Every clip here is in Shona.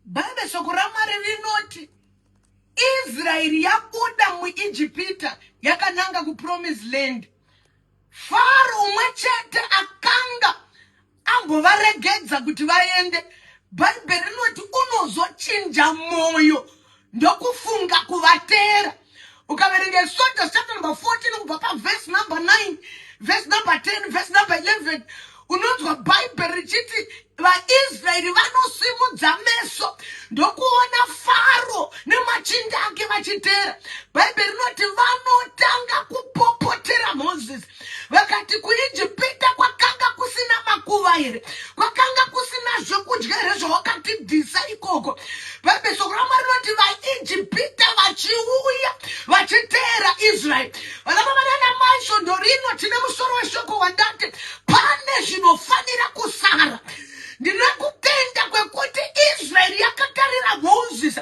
Bible sokuramare rinoti Israeli yabuda muIjipita yakananga kupromised land. Faro umwechete akanga ambovaregedza kuti vaende. Bible rinoti unozochinja moyo ndokufunga kuvatera. Ukaverenga Soldiers chapter number 14 kubva verse number 9, verse number 10, verse number 11, unonzwa Bible richiti vaIsraeri vanosimudza meso ndokuona Faro nemachinda ake vachitera. Bible rinoti vanotanga kupopotera Moses. Vakati kuIjipita kwakanga kusina makuva here, kwakanga kusina zvokudya here zvawakatidhisa ikoko. Bible sokuramba rinoti vaIjipita vachiuya vachitera Israel. Vanamamana maisho ndorino tine musoro weshoko wandati pane zvinofanira kusara. Ndinakutenda kwekuti Israel yakatarira Moses.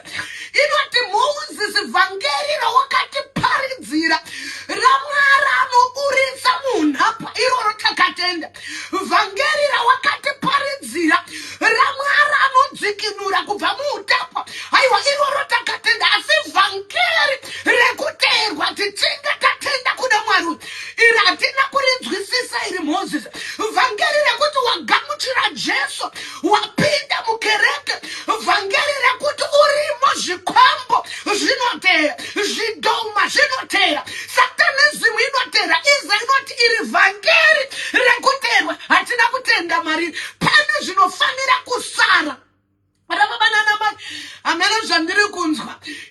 Inoti Moses vhangeri rawakatiparidzira ramwari anoburitsa munhapa iroro takatenda. Vhangeri rawakatiparidzira ramwari anodzikinura kubva muutapa. Aiwa iroro takatenda. Asi vhangeri rekuteerwa tichinga tatenda kuna Mwari iri hatina kurinzwisisa iri Moses. Vhangeri rekuti wagamuchira Jesu wapinda mukereke. Vhangeri rekuti urimo zvikwambo zvinotera, zvidhoma zvinotera, satanism inotera. Iza inoti iri vhangeri rekuterwa hatina kutenda Mwari. Pane zvinofanira kusara.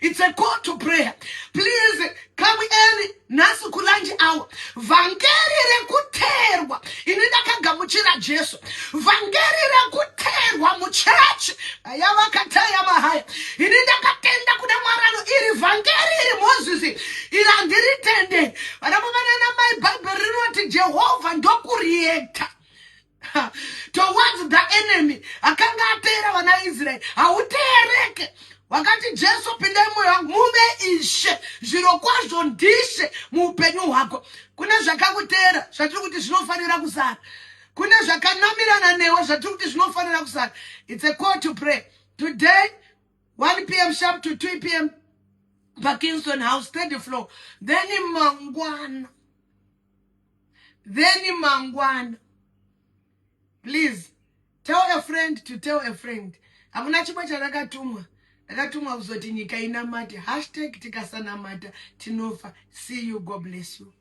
It's a call to prayer. Please come early. Nasu kulanji hour. Vangeri rekuterwa inida kagamuchira Jesu. Vangeri rekuterwa muchurch ayawa kataya mahaya inida katenda kuna marano iri vangeri iri Moses irandiri tende. Vanamana my Bible rinoti Jehovah ndokurieta towards the enemy. Akanga atera wana Israel autereke. Wakati Jesu pinda moyo wangu muve ishe zviro kwazvo ndishe muupenyu hwako. Kuna zvakakutera zvatiri kuti zvinofanira kusara. Kuna zvakanamirana newe zvatiri kuti zvinofanira kusara. It's a call to pray. Today 1 p.m. sharp to 2 p.m. Parkinson House, 3rd floor. Then mangwana. Please tell a friend to tell a friend. Hakuna chimwe charakatumwa. Rakatumwa kuzoti nyika inamate. #tikasanamata tinofa. See you. God bless you.